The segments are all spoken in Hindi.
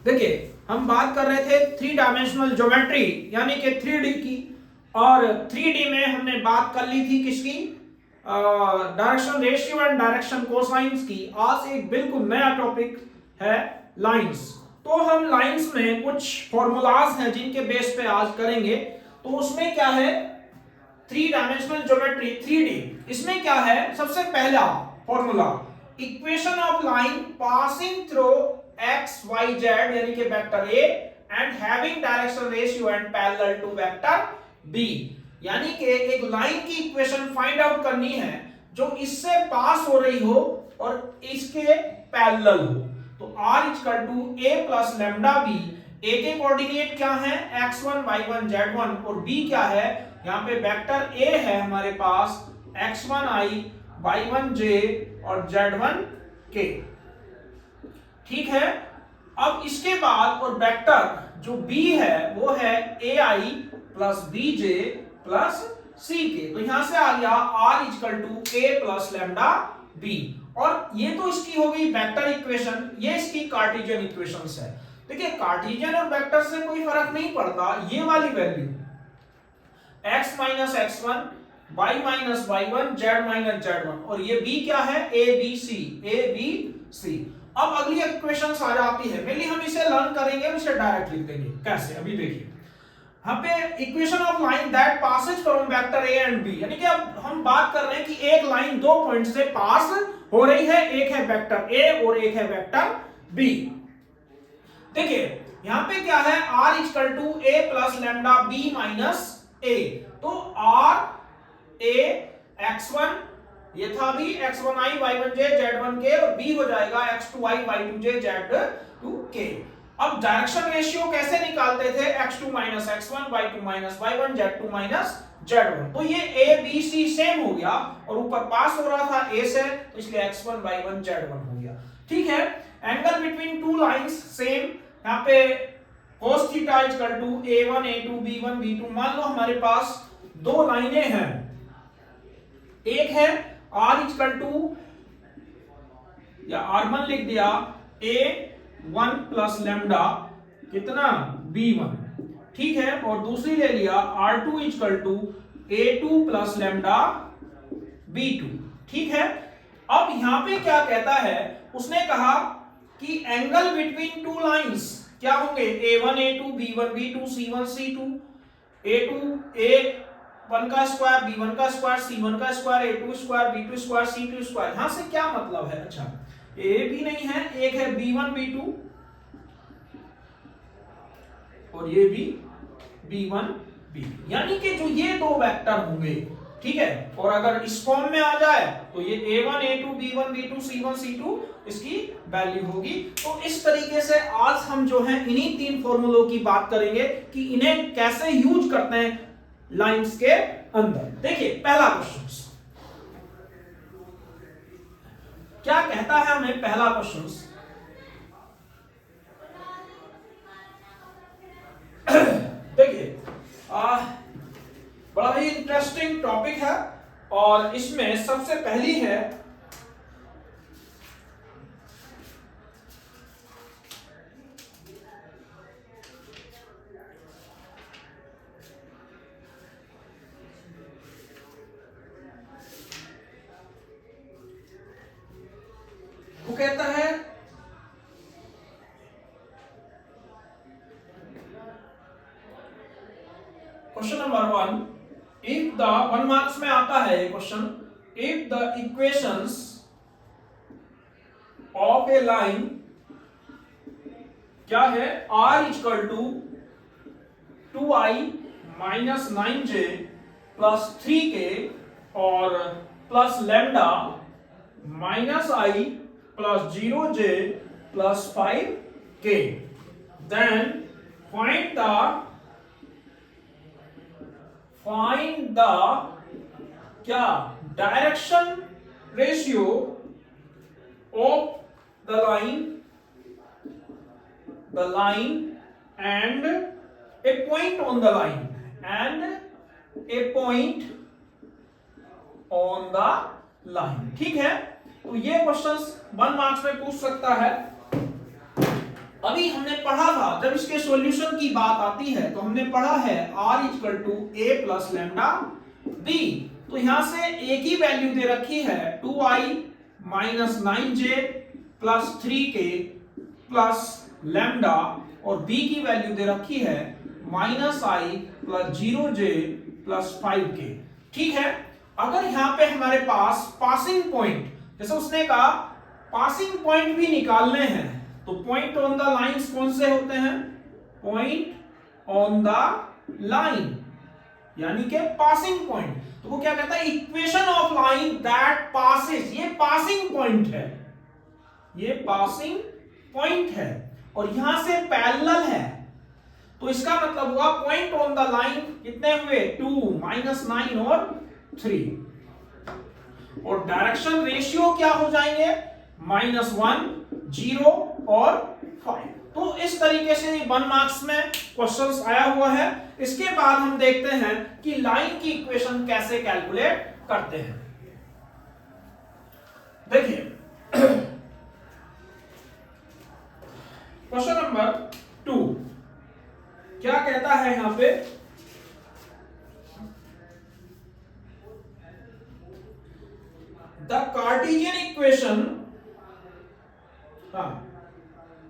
देखिए हम बात कर रहे थे थ्री डायमेंशनल ज्योमेट्री यानी कि 3D की, और 3D में हमने बात कर ली थी किसकी, direction ratio and direction cosines की। आज एक बिल्कुल नया टॉपिक है लाइंस। तो हम लाइंस में कुछ फॉर्मूलाज हैं जिनके बेस पे आज करेंगे। तो उसमें क्या है, थ्री डायमेंशनल ज्योमेट्री 3D, इसमें क्या है, सबसे पहला formula equation of line passing through X Y Z यानी कि vector A and having direction ratio and parallel to vector B. यानी कि एक लाइन की इक्वेशन फाइंड आउट करनी है जो इससे पास हो रही हो और इसके पैरेलल हो। तो r equal to a plus lambda B. a के कोऑर्डिनेट क्या है, x1 y1 z1, और b क्या है, यहाँ पे वेक्टर a है हमारे पास x1i y1j और z1k। ठीक है। अब इसके बाद और वेक्टर जो b है वो है ai plus bj plus ck। तो यहां से आ गया r equal to a plus lambda b। और ये तो इसकी हो गई वेक्टर इक्वेशन, ये इसकी कार्टेशियन इक्वेशंस है। देखिए कार्टेशियन और वेक्टर से कोई फर्क नहीं पड़ता, ये वाली value x minus x1 y minus y1 z minus z1, और ये b क्या है, a b c। अब अगली इक्वेशंस आ जाती है, पहले हम इसे लर्न करेंगे और इसे डायरेक्ट लिख देंगे। कैसे, अभी देखिए यहाँ पे equation of line that passes from vector A and B, यानी कि अब हम बात कर रहे हैं कि एक लाइन दो पॉइंट से पास हो रही है, एक है वेक्टर ए और एक है वेक्टर बी। देखिए यहां पे क्या है, r equal to a plus lambda b minus a। तो r a x1 ये था भी x1i y1j z1k, और b हो जाएगा x2i y2j z2k। अब डायरेक्शन रेशियो कैसे निकालते थे, x2 minus x1 y2 minus y1 z2 minus z1। तो ये a b c सेम हो गया और ऊपर पास हो रहा था a से, तो इसलिए x1 y1 z1 हो गया। ठीक है। Angle between two lines same, यहाँ पे cos theta equal to a1 a2 b1 b2। मान लो हमारे पास दो लाइनें हैं, एक है r इक्वल टू या r1 लिख दिया a1 प्लस लेमडा कितना b1, ठीक है, और दूसरी ले लिया r2 equal to a2 plus lambda b2। ठीक है। अब यहां पे क्या कहता है, उसने कहा कि एंगल बिटवीन टू लाइंस क्या होंगे, a1 a2 b1 b2 c1 c2, a2 a1 का स्क्वायर b1 का स्क्वायर c1 का square a2 square b2 square c2 square. यहां से क्या मतलब है, अच्छा a भी नहीं है, एक है b1 b2 और ये भी b1 b2, यानी कि जो ये दो वेक्टर होंगे, ठीक है, और अगर इस फॉर्म में आ जाए तो ये a1 a2 b1 b2 c1 c2 इसकी वैल्यू होगी। तो इस तरीके से आज हम जो है इन्हीं तीन फॉर्मूलों की बात करेंगे कि इन्हें कैसे यूज करते हैं लाइंस के अंदर। देखिए पहला क्वेश्चन क्या कहता है हमें, पहला क्वेश्चन देखिए बड़ा ही इंटरेस्टिंग टॉपिक है, और इसमें सबसे पहली है वो कहता है question number 1, if the 1 marks में आता है ये question, if the equations of a line क्या है, r equal to 2i minus 9j plus 3k और plus lambda minus i plus 0j plus 5k, then find the क्या, direction ratio of the line and a point on the line ठीक है। तो ये क्वेश्चंस 1 मार्क्स में पूछ सकता है। अभी हमने पढ़ा था, जब इसके सॉल्यूशन की बात आती है तो हमने पढ़ा है r equal to a plus lambda b। तो यहां से a की वैल्यू दे रखी है 2i minus 9j plus 3k plus lambda, और b की वैल्यू दे रखी है minus i plus 0j plus 5k। ठीक है, अगर यहां पे हमारे पास पासिंग पॉइंट, जैसे उसने कहा पासिंग पॉइंट भी निकालने हैं, तो पॉइंट ऑन द लाइंस कौन से होते हैं? पॉइंट ऑन द लाइन, यानी कि पासिंग पॉइंट। तो वो क्या कहता है? Equation of line that passes, ये पासिंग पॉइंट है, ये पासिंग पॉइंट है, और यहां से पैरेलल है, तो इसका मतलब हुआ पॉइंट ऑन द लाइन कितने हुए? 2 माइनस 9 और 3, और डायरेक्शन रेशियो क्या हो जाएंगे? -1 0 और 5। तो इस तरीके से 1 मार्क्स में क्वेश्चंस आया हुआ है। इसके बाद हम देखते हैं कि लाइन की इक्वेशन कैसे कैलकुलेट करते हैं। देखिए क्वेश्चन नंबर 2 क्या कहता है यहां पे? द कार्टेशियन इक्वेशन, हाँ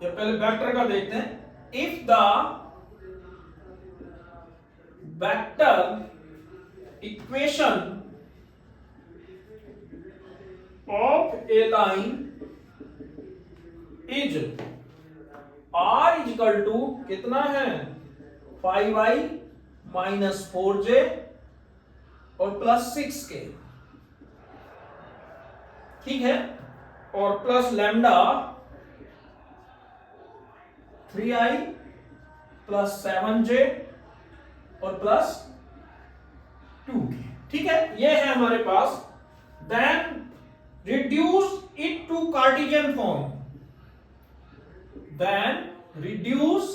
ये पहले वेक्टर का देखते हैं। If the vector equation of a line is r equal to कितना है? 5i माइनस 4j और प्लस 6k, ठीक है, और plus lambda 3i plus 7j और प्लस 2k, ठीक है, ये है हमारे पास। Then reduce it to Cartesian form, then reduce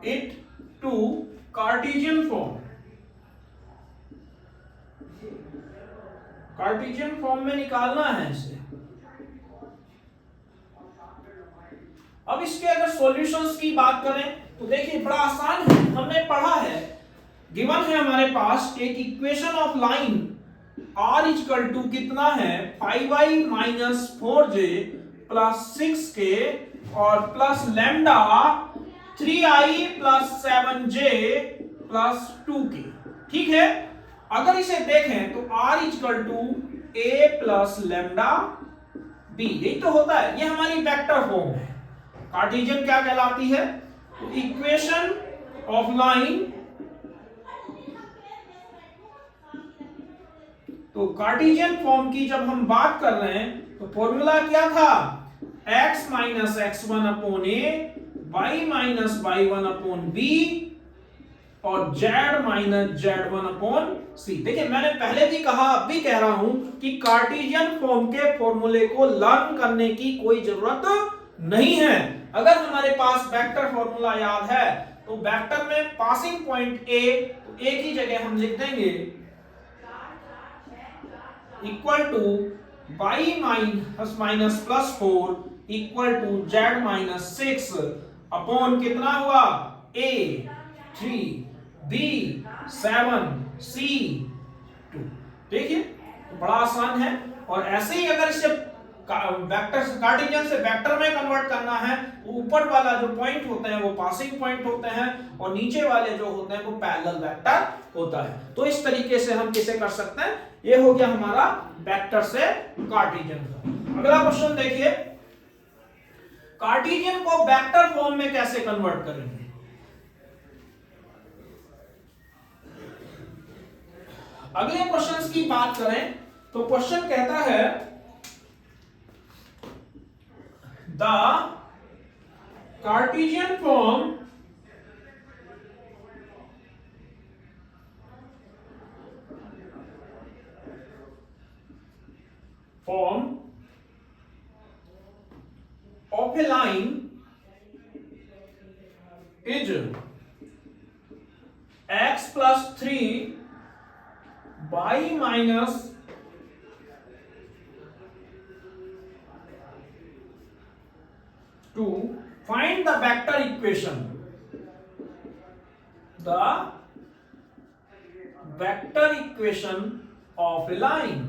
it to Cartesian form। Cartesian form में निकालना है इसे। अब इसके अगर सॉल्यूशंस की बात करें तो देखिए बड़ा आसान है, हमने पढ़ा है, गिवन है हमारे पास एक equation of line r equal to कितना है? 5i minus 4j plus 6k और plus lambda 3i plus 7j plus 2k, ठीक है। अगर इसे देखें तो r equal to a plus lambda b, यही तो होता है, ये हमारी वेक्टर फॉर्म है। कार्टेशियन क्या कहलाती है? तो इक्वेशन ऑफ लाइन, तो कार्टेशियन फॉर्म की जब हम बात कर रहे हैं तो फॉर्मूला क्या था? x minus x1 upon a, y minus y1 upon b और z minus z1 upon c। देखिए मैंने पहले भी कहा, अब भी कह रहा हूं कि कार्टेशियन फॉर्म के फॉर्मूले को लर्न करने की कोई जरूरत नहीं है। अगर हमारे पास वेक्टर फॉर्मूला याद है तो वेक्टर में पासिंग पॉइंट a, तो a की जगह हम लिख देंगे equal to y minus plus 4 equal to z minus 6 upon कितना हुआ? a 3 b 7 c 2। देखिए तो बड़ा आसान है, और ऐसे ही अगर इसे वेक्टर कार्टेशियन से वेक्टर में कन्वर्ट करना है तो ऊपर वाला जो पॉइंट होते हैं वो पासिंग पॉइंट होते हैं, और नीचे वाले जो होते हैं वो पैरेलल वेक्टर होता है। तो इस तरीके से हम किसे कर सकते हैं? ये हो गया हमारा वेक्टर से कार्टेशियन। अगला क्वेश्चन देखिए, कार्टेशियन को वेक्टर फॉर्म में कैसे कन्वर्ट करेंगे? अगले क्वेश्चंस की बात करें तो क्वेश्चन कहता है the Cartesian form of a line is x plus 3 y minus to find the vector equation, the vector equation of a line।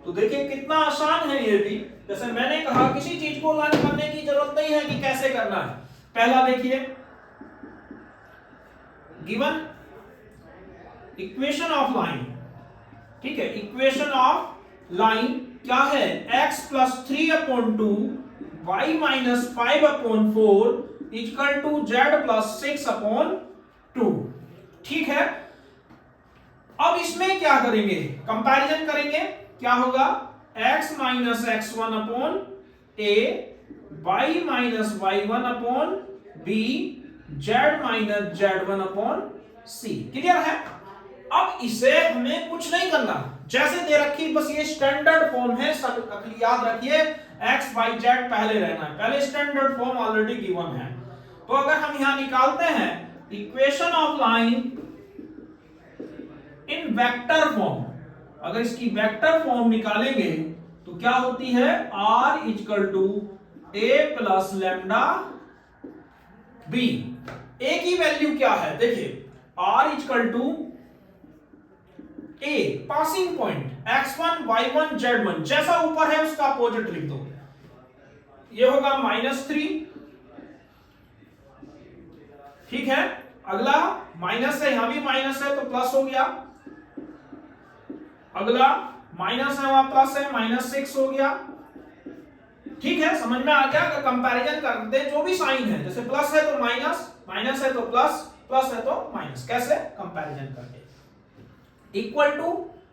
तो देखिए कितना आसान है ये भी। जैसे मैंने कहा किसी चीज को लर्न करने की जरूरत नहीं है कि कैसे करना है। पहला देखिए, गिवन इक्वेशन ऑफ लाइन, ठीक है, इक्वेशन ऑफ लाइन क्या है, x plus 3/2 y minus 5/4 equal to z plus 6/2। ठीक है, अब इसमें क्या करेंगे, कंपैरिजन करेंगे। क्या होगा, x minus x1/a, y minus y1/b, z minus z1/c। Clear है। अब इसे हमें कुछ नहीं करना, जैसे दे रखी बस ये स्टैंडर्ड फॉर्म है, सब याद रखिए, x y z पहले रहना है, पहले स्टैंडर्ड फॉर्म ऑलरेडी गिवन है। तो अगर हम यहां निकालते हैं equation of line in vector form, अगर इसकी वेक्टर फॉर्म निकालेंगे तो क्या होती है, r equal to a plus lambda b। a की वैल्यू क्या है, देखिए r equal to a passing point x1 y1 z1, जैसा ऊपर है उसका अपोजिट लिख दो। ये होगा -3, ठीक है। अगला माइनस है, यहां भी माइनस है तो प्लस हो गया। अगला माइनस है, वहां प्लस है, -6 हो गया। ठीक है, समझ में आ गया। अगर कंपैरिजन करते हैं जो भी साइन है, जैसे प्लस है तो माइनस, माइनस है तो प्लस, प्लस है तो माइनस, कैसे कंपैरिजन करके। इक्वल टू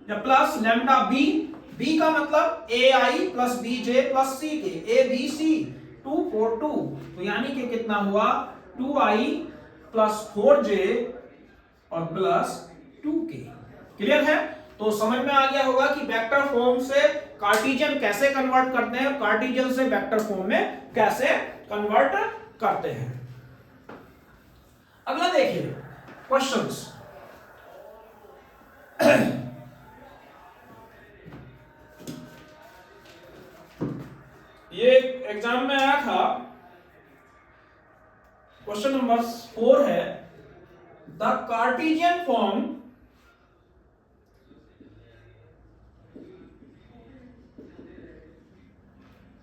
या प्लस लैम्डा बी, बी का मतलब ए आई प्लस बी जे प्लस सी के, ए बी सी 2 4 2, तो यानी कि कितना हुआ, 2i प्लस 4j और प्लस 2k। क्लियर है। तो समझ में आ गया होगा कि वेक्टर फॉर्म से कार्टेशियन कैसे कन्वर्ट करते हैं, कार्टेशियन से वेक्टर फॉर्म में कैसे कन्वर्ट करते हैं। अगला देखिए क्वेश्चंस। ये एग्जाम में आया था, क्वेश्चन नंबर 4 है, the Cartesian form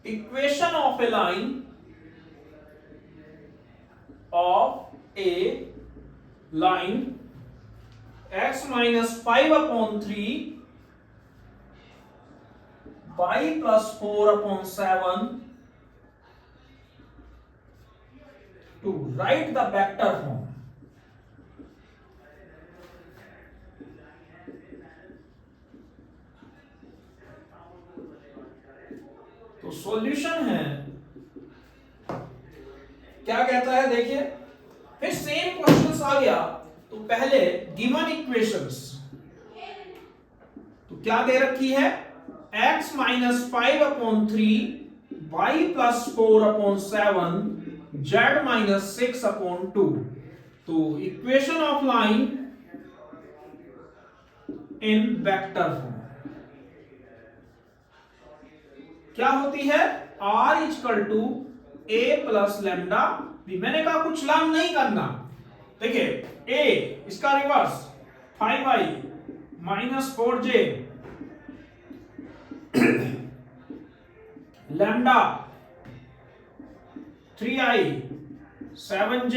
equation of a line of a line x minus 5/3 y plus 4/7 to write the vector form। तो सॉल्यूशन है, क्या कहता है देखिए, फिर सेम क्वेश्चंस आ गया। तो पहले गिवन इक्वेशंस, तो क्या दे रखी है, x minus 5/3 y plus 4/7 z minus 6/2। तो equation of line in vector form क्या होती है, r equal to a plus lambda b। मैंने कहा कुछ लर्न नहीं करना, देखिए a इसका reverse 5i minus 4j lambda 3i 7j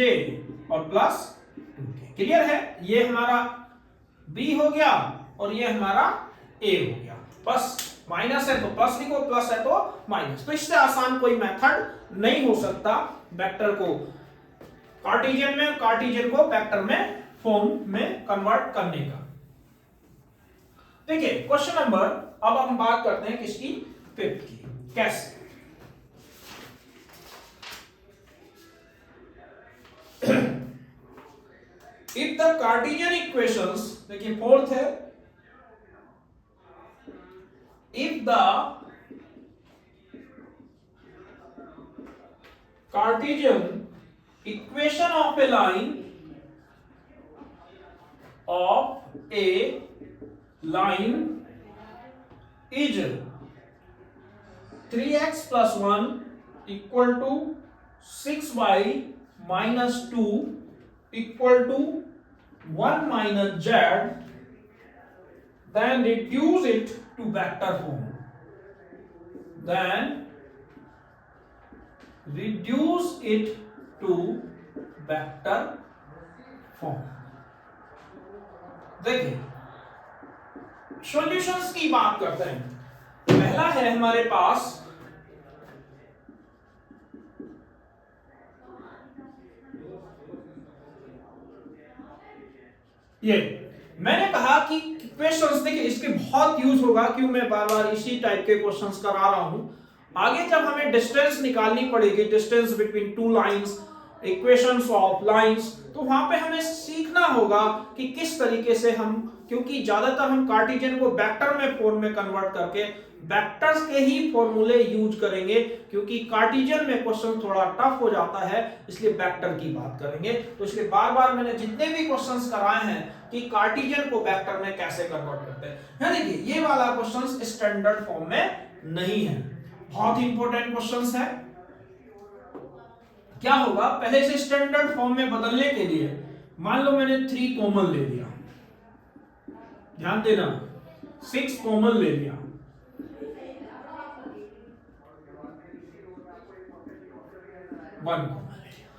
और प्लस 2k। क्लियर है। ये हमारा b हो गया और ये हमारा a हो गया। बस माइनस है तो प्लस लिखो, प्लस है तो माइनस। तो इससे आसान कोई मेथड नहीं हो सकता वेक्टर को कार्टेशियन में, कार्टेशियन को वेक्टर में फॉर्म में कन्वर्ट करने का। देखिए क्वेश्चन नंबर, अब हम बात करते हैं किसकी, 5th की। कैसे, इफ द कार्टेशियन इक्वेशंस, देखिए 4th है, if the Cartesian equation of a line is 3x plus 1 equal to 6y minus 2 equal to 1 minus z, then reduce it to vector form. Then reduce it to vector form. देखिए सॉल्यूशंस की बात करते हैं। पहला है हमारे पास ये, मैंने कहा कि क्वेश्चंस देखिए इसके बहुत यूज होगा, क्यों मैं बार बार इसी टाइप के क्वेश्चंस करा रहा हूं। आगे जब हमें डिस्टेंस निकालनी पड़ेगी, distance between two lines, equations of lines, तो वहां पे हमें सीखना होगा कि किस तरीके से हम, क्योंकि ज्यादातर हम कार्टेशियन को वेक्टर में फॉर्म में कन्वर्ट करके वेक्टर्स के ही फॉर्मूले यूज करेंगे, क्योंकि कार्टेशियन में क्वेश्चन थोड़ा टफ हो जाता है, इसलिए वेक्टर की बात करेंगे। तो इसलिए बार बार मैंने जितने भी क्वेश्चंस कराए हैं कि कार्टेशियन को वेक्टर में कैसे कन्वर्ट करते हैं, यहाँ देखिए ये वाला क्वेश्चन स्टैंडर्ड फॉर्म में नहीं है, बहुत ही इंपॉर्टेंट क्वेश्चन है। क्या होगा, पहले से स्टैंडर्ड फॉर्म में बदलने के लिए मान लो मैंने 3 कॉमन ले लिया, ध्यान देना 6 कॉमन ले लिया,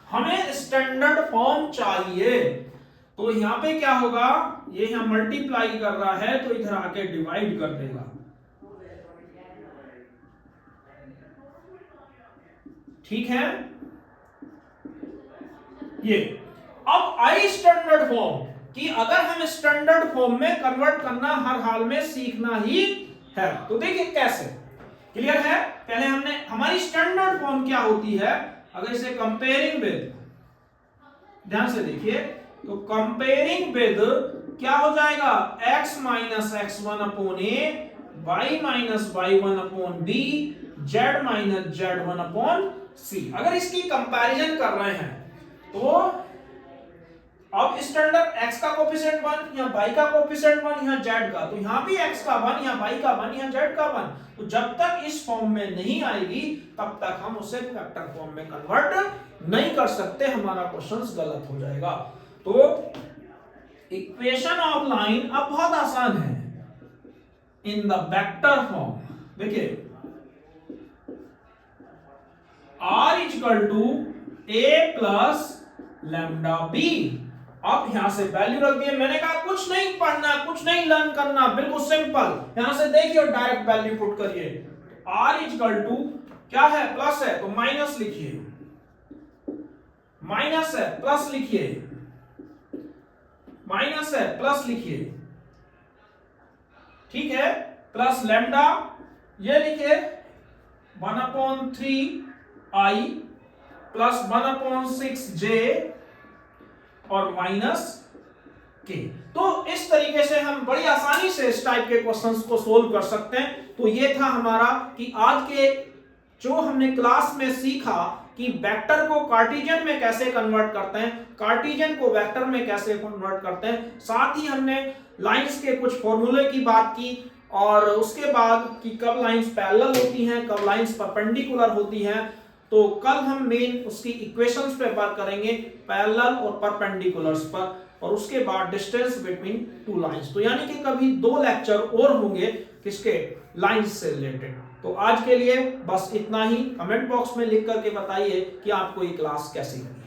हमें स्टैंडर्ड फॉर्म चाहिए। तो यहां पे क्या होगा, ये यहां मल्टीप्लाई कर रहा है तो इधर आके डिवाइड कर देगा, ठीक है। ये अब आई स्टैंडर्ड फॉर्म कि अगर हम स्टैंडर्ड फॉर्म में कन्वर्ट करना हर हाल में सीखना ही है। तो देखिए कैसे, क्लियर है। पहले हमने, हमारी स्टैंडर्ड फॉर्म क्या होती है, अगर इसे कंपेयरिंग विद, ध्यान से देखिए, तो कंपेयरिंग विद क्या हो जाएगा, x माइनस x1 अपॉन ए, y minus y1 upon b, z minus z1 upon c। अगर इसकी कंपैरिजन कर रहे हैं तो अब स्टैंडर्ड x का कोफिशिएंट 1, यहाँ y का कोफिशिएंट 1, यहाँ z का, तो यहाँ भी x का 1, यहाँ y का 1, यहाँ z का 1। तो जब तक इस फॉर्म में नहीं आएगी तब तक हम उसे वेक्टर फॉर्म में कन्वर्ट नहीं कर सकते, हमारा क्वेश्चन गलत हो जाएगा। तो इक्वेशन ऑफ लाइन अब बहुत आसान है, इन द वेक्टर फॉर्म। देखिए r equal to a plus lambda b। अब यहां से वैल्यू रख दिए, मैंने कहा कुछ नहीं पढ़ना, कुछ नहीं लर्न करना, बिल्कुल सिंपल। यहां से देखिए और डायरेक्ट वैल्यू पुट करिए। r इक्वल टू क्या है, प्लस है तो माइनस लिखिए, माइनस है प्लस लिखिए, माइनस है प्लस लिखिए, ठीक है, प्लस लैम्डा ये लिखिए 1/3i प्लस 1/6j और माइनस के। तो इस तरीके से हम बड़ी आसानी से इस टाइप के क्वेश्चंस को सोल्व कर सकते हैं। तो ये था हमारा कि आज के जो हमने क्लास में सीखा कि वेक्टर को कार्टेशियन में कैसे कन्वर्ट करते हैं, कार्टेशियन को वेक्टर में कैसे कन्वर्ट करते हैं। साथ ही हमने लाइंस के कुछ फॉर्मूले की बात की और उसके बाद कि कब लाइंस पैरेलल होती हैं, कब लाइंस परपेंडिकुलर होती हैं। तो कल हम मेन उसकी इक्वेशंस पे बात करेंगे, पैरेलल और परपेंडिकुलर्स पर, और उसके बाद डिस्टेंस बिटवीन टू लाइंस। तो यानी कि कभी 2 लेक्चर और होंगे किसके, लाइंस से रिलेटेड। तो आज के लिए बस इतना ही। कमेंट बॉक्स में लिख करके बताइए कि आपको ये क्लास कैसी लगी।